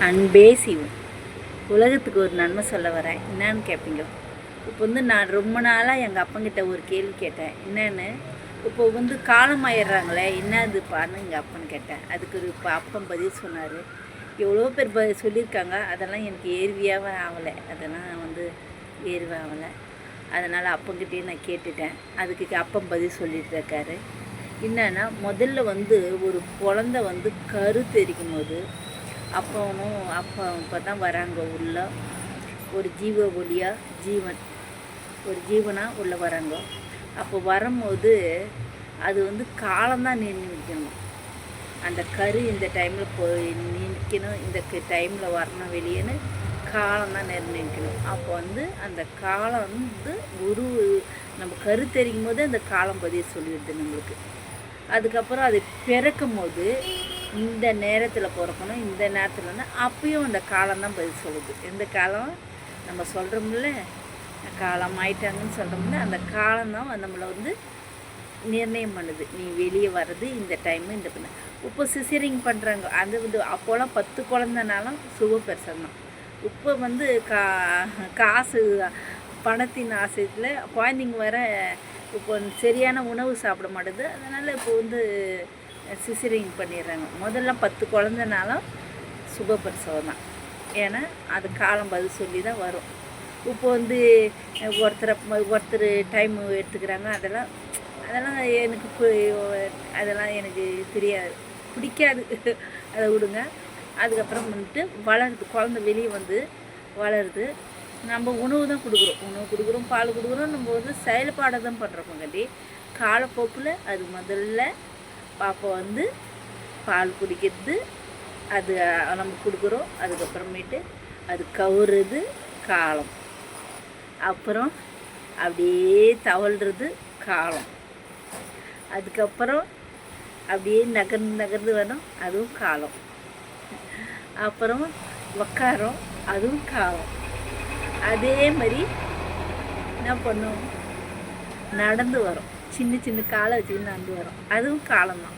அன்பே சிவம். உலகத்துக்கு ஒரு நன்மை சொல்ல வரேன். என்னன்னு கேட்பீங்க? இப்போ நான் ரொம்ப நாளாக எங்கள் அப்பங்கிட்ட ஒரு கேள்வி கேட்டேன். என்னென்னு, இப்போ காலமாயிடுறாங்களே, என்னதுப்பான்னு எங்கள் அப்பன்னு கேட்டேன். அதுக்கு இப்போ அப்பன் பதில் சொன்னார். எவ்வளோ பேர் சொல்லியிருக்காங்க, அதெல்லாம் எனக்கு ஏர்வியாகவே ஆகலை. அதெல்லாம் ஏர்வே ஆகலை. அதனால் அப்பங்கிட்டே நான் கேட்டுட்டேன். அதுக்கு அப்பன் பதில் சொல்லிட்டு இருக்காரு. என்னன்னா, முதல்ல ஒரு குழந்தை கரு தெரிக்கும் போது அப்போ தான் வராங்க உள்ள ஒரு ஜீவ ஒளியாக ஒரு ஜீவனாக உள்ளே வராங்க. அப்போ வரும்போது அது காலம்தான் நிற்கணும். அந்த கரு இந்த டைமில் போய் நிற்கணும், இந்த டைமில் வரணும் வெளியேன்னு காலம்தான் நிர்ணயிக்கணும். அப்போ அந்த காலம் நம்ம கரு தெரியும் போது அந்த காலம் பதில் சொல்லிடுது நம்மளுக்கு. அதுக்கப்புறம் அது பிறக்கும் போது இந்த நேரத்தில் பிறக்கணும், இந்த நேரத்தில் அப்பயும் அந்த காலம்தான் பதில் சொல்லுது. எந்த காலம் நம்ம சொல்கிறோம்ல, காலம் ஆயிட்டாங்கன்னு சொல்கிறோம்ல, அந்த காலம்தான் நம்மளை நிர்ணயம் பண்ணுது. நீ வெளியே வர்றது இந்த டைமு, இந்த பண்ண. இப்போ சிசரிங் பண்ணுறாங்க. அது அப்போலாம் 10 குழந்தைனாலும் சுகப்பிரசவம் தான். இப்போ காசு பணத்தின் ஆசையில் குழந்தைங்க வர இப்போ சரியான உணவு சாப்பிட மாட்டேது. அதனால் இப்போ சிசரிங் பண்ணிடுறாங்க. முதல்ல 10 குழந்தைனாலும் சுபப்பிரசவம் தான். ஏன்னா அது காலம் பதில் சொல்லி தான் வரும். இப்போ ஒருத்தர் டைம் எடுத்துக்கிறாங்க. அதெல்லாம் எனக்கு தெரியாது, பிடிக்காது. அதை விடுங்க. அதுக்கப்புறம் வளருது குழந்தை, வெளியே வளருது. நம்ம உணவு தான் கொடுக்குறோம், பால் கொடுக்குறோம். நம்ம செயல்பாடை தான் பண்ணுறோம். காலப்போக்கில் அது முதல்ல பாப்பா பால் குடிக்கிறது, அது நம்ம கொடுக்குறோம். அதுக்கப்புறமேட்டு அது கவுறுறது காலம். அப்புறம் அப்படியே தவழ்கிறது காலம். அதுக்கப்புறம் அப்படியே நகர்ந்து வரும், அதுவும் காலம். அப்புறம் உக்காரோம், அதுவும் காலம். அதே மாதிரி என்ன பண்ணும், நடந்து வரும், சின்ன காலை வச்சுக்கிட்டு நடந்து வரும், அதுவும் காலம்தான்.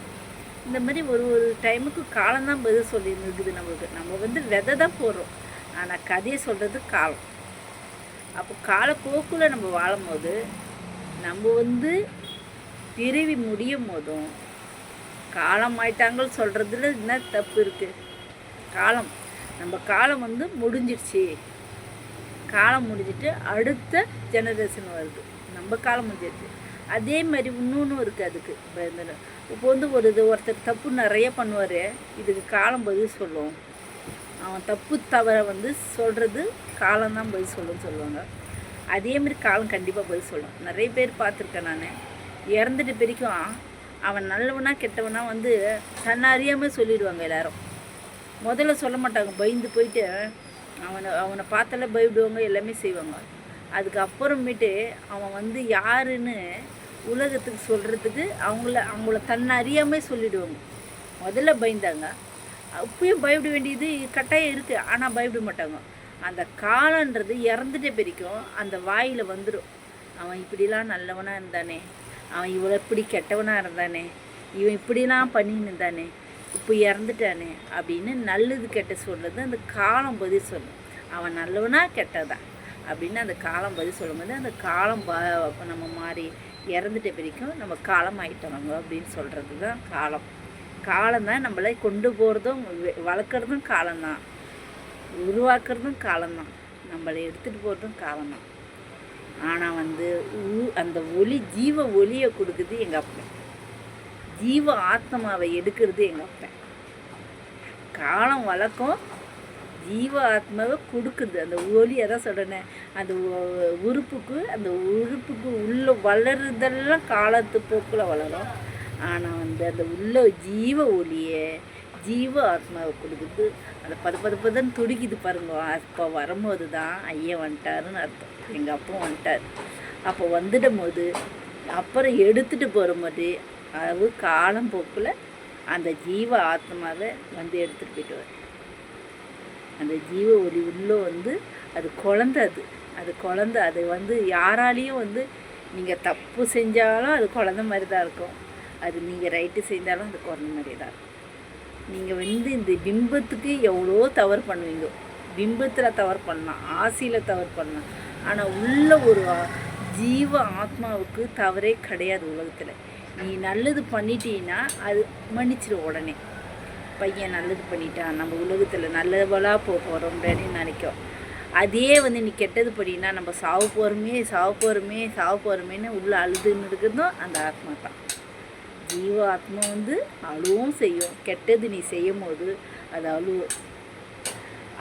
இந்த மாதிரி ஒரு டைமுக்கு காலம்தான் பதில் சொல்லியிருக்குது நம்மளுக்கு. நம்ம விதை தான் போடுறோம், ஆனால் கதையை சொல்கிறது காலம். அப்போ காலப்போக்கில் நம்ம வாழும் போது, நம்ம பிறவி முடியும் போதும் காலம் ஆயிட்டாங்கன்னு சொல்கிறதுல என்ன தப்பு இருக்குது? நம்ம காலம் முடிஞ்சிடுச்சு. காலம் முடிஞ்சிட்டு அடுத்த ஜெனரேஷன் வருது. நம்ம காலம் முடிஞ்சிடுச்சு. அதே மாதிரி இன்னொன்றும் இருக்குது. அதுக்கு இப்போ ஒருத்தர் தப்பு நிறைய பண்ணுவார். இதுக்கு காலம் பதில் சொல்லும். அவன் தப்பு தவறை சொல்கிறது காலம்தான் பதில் சொல்லுன்னு சொல்லுவாங்க. அதே மாதிரி காலம் கண்டிப்பாக பதில் சொல்லும். நிறைய பேர் பார்த்துருக்கேன் நான். இறந்துட்டு பிரிக்கும் அவன் நல்லவனா கெட்டவனா தன்னை அறியாமல் சொல்லிடுவாங்க. எல்லோரும் முதல்ல சொல்ல மாட்டாங்க, பயந்து போயிட்டு அவனை பார்த்தாலே பயப்படுவாங்க, எல்லாமே செய்வாங்க. அதுக்கப்புறமேட்டு அவன் யாருன்னு உலகத்துக்கு சொல்கிறதுக்கு அவங்கள தன்னை அறியாமல் சொல்லிவிடுவாங்க. முதல்ல பயந்தாங்க, அப்பயும் பயப்பட வேண்டியது கட்டாயம் இருக்குது. ஆனால் பயப்பட மாட்டாங்க. அந்த காலன்றது இறந்துட்டே பிரிக்கும் அந்த வாயில் வந்துடும். அவன் இப்படிலாம் நல்லவனாக இருந்தானே, அவன் இவ்வளோ இப்படி கெட்டவனாக இருந்தானே, இவன் இப்படிலாம் பண்ணின்னு இருந்தானே, இப்போ இறந்துட்டானே அப்படின்னு நல்லது கெட்ட சொல்கிறது அந்த காலம் பதில் சொல்லும். அவன் நல்லவனா கெட்டதா அப்படின்னு அந்த காலம் பதில் சொல்லும்போது, அந்த காலம் நம்ம மாறி இறந்துட்ட பிரிக்கும் நம்ம காலம் ஆகிட்டவங்க அப்படின்னு சொல்கிறது தான் காலம். காலம்தான் நம்மளை கொண்டு போகிறதும் வளர்க்குறதும் காலம்தான், உருவாக்குறதும் காலம்தான், நம்மளை எடுத்துகிட்டு போகிறதும் காலம்தான். ஆனால் அந்த ஒளி, ஜீவ ஒளியை கொடுக்குறது எங்கள் அப்பன். ஜீவ ஆத்மாவை எடுக்கிறது எங்கள் அப்பன். காலம் வளர்க்கும், ஜீவ ஆத்மாவை கொடுக்குது அந்த ஒளி. அதான் சொல்கிறேனே, அந்த உறுப்புக்கு உள்ளே வளருறதெல்லாம் காலத்து போக்கில் வளரும். ஆனால் அந்த உள்ள ஜீவ ஒளியை, ஜீவ ஆத்மாவை கொடுக்குது. அந்த பதன்னு துடிக்குது பாருங்க. அப்போ வரும்போது தான் ஐயன் வந்துட்டாருன்னு அர்த்தம். எங்கள் அப்பா வந்துட்டார். அப்போ வந்துடும் போது அப்புறம் எடுத்துகிட்டு போகிற போது அது காலம் போக்கில் அந்த ஜீவ ஆத்மாவை எடுத்துகிட்டு போயிட்டு வரும். அந்த ஜீவ ஒளி உள்ளே அது குழந்தை. அது குழந்தை. அது யாராலையும் நீங்கள் தப்பு செஞ்சாலும் அது குழந்தை மாதிரி தான் இருக்கும். அது நீங்கள் ரைட்டு செஞ்சாலும் அது குழந்தை மாதிரி தான் இருக்கும். நீங்கள் வந்து இந்த பிம்பத்துக்கு எவ்வளோ தவறு பண்ணுவீங்க. பிம்பத்தில் தவறு பண்ணலாம், ஆசையில் தவறு பண்ணலாம். ஆனால் உள்ள ஒரு ஜீவ ஆத்மாவுக்கு தவறே கிடையாது உலகத்தில். நீ நல்லது பண்ணிட்டீன்னா அது மன்னிச்சிடும் உடனே. பையன் நல்லது பண்ணிட்டான், நம்ம உலகத்தில் நல்லவளாக போகிறோம் அப்படின்னு நினைக்கும். அதே வந்து நீ கெட்டது பண்ணினா நம்ம சாவு போகிறோமேன்னு உள்ள அழுதுன்னு இருக்கிறதும் அந்த ஆத்மா தான். ஜீவ ஆத்மா வந்து அழுவும் செய்யும். கெட்டது நீ செய்யும் போது அது அழுவும்.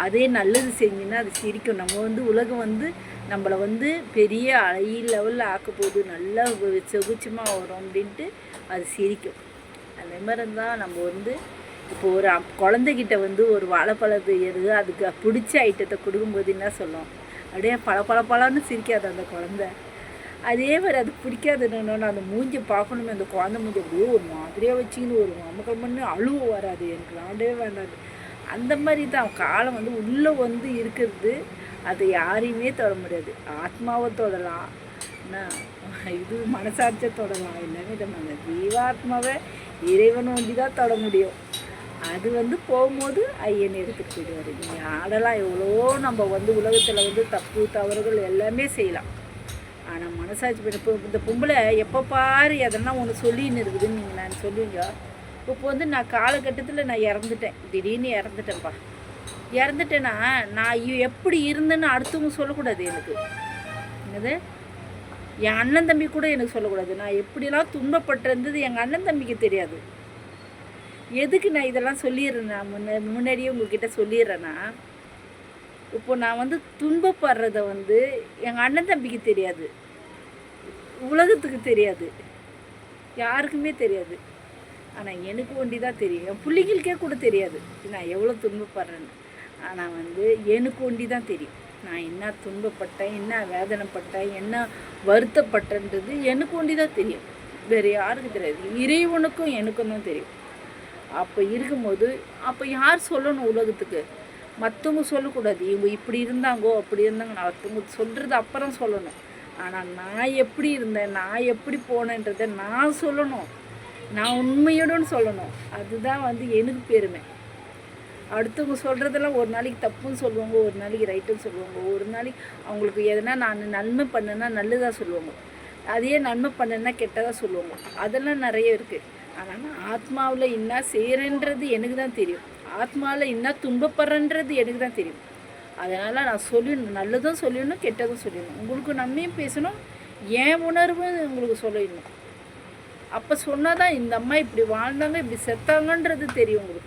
அதே நல்லது செஞ்சுன்னா அது சிரிக்கும். நம்ம வந்து உலகம் வந்து நம்மளை வந்து பெரிய ஹை லெவலில் ஆக்க போகுது, நல்லா சொகுச்சமாக வரும் அப்படின்ட்டு அது சிரிக்கும். அந்த மாதிரி இருந்தால் நம்ம வந்து இப்போ ஒரு குழந்தைகிட்ட வந்து ஒரு வாழைப்பழத்தை எது அதுக்கு பிடிச்ச ஐட்டத்தை கொடுக்கும்போது என்ன சொல்லும், அப்படியே பழன்னு சிரிக்காது அந்த குழந்தை. அதே மாதிரி அது பிடிக்காதுன்னு அந்த மூஞ்சி பார்க்கணுமே, அந்த குழந்தை மூஞ்சி அப்படியே ஒரு மாதிரியாக வச்சுக்கின்னு ஒரு அமக்கல் பண்ணி அழுவ வராது, எனக்கு விளாடவே வேண்டாது. அந்த மாதிரி தான் காலம் வந்து உள்ளே வந்து இருக்கிறது. அதை யாரையுமே தொட முடியாது. ஆத்மாவை தொடலாம், இது மனசாட்சியை தொடலாம், எல்லாமே தொடங்க. ஜீவாத்மாவை இறைவன் ஒண்டி தான் தொட முடியும். அது வந்து போகும்போது ஐயன் எடுத்துகிட்டு போயிடுவார். நீங்கள் ஆடலாம் எவ்வளோ, நம்ம வந்து உலகத்தில் வந்து தப்பு தவறுகள் எல்லாமே செய்யலாம். ஆனால் மனசாட்சி இப்போ இந்த பொம்பளை எப்போ பாரு எதனா ஒன்று சொல்லின்னு இருக்குதுன்னு நீங்கள் நான் சொல்லுவீங்க. இப்போ வந்து நான் காலகட்டத்தில் நான் இறந்துட்டேன், திடீர்னு இறந்துட்டேன்ப்பா. இறந்துட்டேன்னா நான் எப்படி இருந்தேன்னு அடுத்தவங்க சொல்லக்கூடாது. எனக்கு என்னது என் அண்ணன் தம்பி கூட எனக்கு சொல்லக்கூடாது. நான் எப்படிலாம் துன்பப்பட்டிருந்தது எங்கள் அண்ணன் தம்பிக்கு தெரியாது. எதுக்கு நான் இதெல்லாம் சொல்லிடுறேன், நான் முன்னாடியே உங்ககிட்ட சொல்லிடுறேன்னா, இப்போ நான் வந்து துன்பப்படுறத வந்து எங்கள் அண்ணன் தம்பிக்கு தெரியாது, உலகத்துக்கு தெரியாது, யாருக்குமே தெரியாது. ஆனால் எனக்கு ஒண்டி தான் தெரியும். என் பிள்ளைகளுக்கே கூட தெரியாது நான் எவ்வளோ துன்பப்படுறேன்னு. ஆனால் வந்து எனக்கு ஒண்டி தான் தெரியும். நான் என்ன துன்பப்பட்டேன், என்ன வேதனைப்பட்டேன், என்ன வருத்தப்பட்டேன்றது எனக்கு ஒண்டி தான் தெரியும். வேறு யாருக்கும் தெரியாது. இறைவனுக்கும் எனக்கும் தான் தெரியும். அப்போ இருக்கும்போது அப்போ யார் சொல்லணும் உலகத்துக்கு? மற்றவங்க சொல்லக்கூடாது, இவங்க இப்படி இருந்தாங்கோ அப்படி இருந்தாங்க. நான் மற்றவங்க சொல்கிறது அப்புறம் சொல்லணும். ஆனால் நான் எப்படி இருந்தேன், நான் எப்படி போனேன்றதை நான் சொல்லணும். நான் உண்மையோடு சொல்லணும். அதுதான் வந்து எனக்கு பெருமை. அடுத்தவங்க சொல்கிறதெல்லாம் ஒரு நாளைக்கு தப்புன்னு சொல்லுவாங்க, ஒரு நாளைக்கு ரைட்டுன்னு சொல்லுவாங்க, ஒரு நாளைக்கு அவங்களுக்கு எதனா நான் நன்மை பண்ணேன்னா நல்லதாக சொல்லுவாங்க, அதையே நன்மை பண்ணேன்னா கெட்டதாக சொல்லுவாங்க. அதெல்லாம் நிறைய இருக்குது. ஆனால் ஆத்மாவில் என்ன செய்கிறேன்றது எனக்கு தான் தெரியும். ஆத்மாவில் என்ன துன்பப்படுறன்றது எனக்கு தான் தெரியும். அதனால் நான் சொல்லணும், நல்லதும் சொல்லணும், கெட்டதும் சொல்லணும். உங்களுக்கு நன்மையும் பேசணும், என் உணர்வு உங்களுக்கு சொல்லணும். அப்போ சொன்னால் தான் இந்த அம்மா இப்படி வாழ்ந்தாங்க, இப்படி செத்தாங்கன்றது தெரியும் உங்களுக்கு.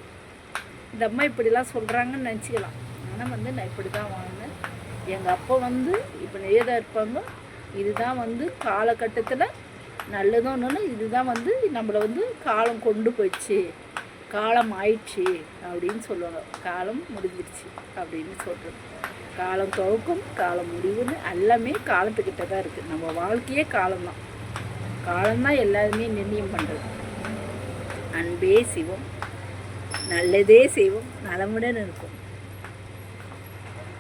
இந்த அம்மா இப்படிலாம் சொல்கிறாங்கன்னு நினச்சிக்கலாம். ஆனால் வந்து நான் இப்படி தான் வாழ்ந்தேன். எங்கள் அப்பா வந்து இப்போ நிறைய தான் இருப்பாங்க. இதுதான் வந்து காலகட்டத்தில் நல்லதும் ஒன்று, இதுதான் வந்து நம்மளை வந்து காலம் கொண்டு போயிடுச்சு, காலம் ஆயிடுச்சு அப்படின்னு சொல்லுவாங்க. காலம் முடிஞ்சிடுச்சு அப்படின்னு சொல்கிறது. காலம் துவக்கும் காலம் முடிவுன்னு எல்லாமே காலத்துக்கிட்ட தான் இருக்குது. நம்ம வாழ்க்கையே காலம்தான். காலம்தான் எல்லாருமே நிர்ணயம் பண்ணுறது. அன்பே சிவம், நல்லதே செய்வோம், நலமுடன் இருக்கும்.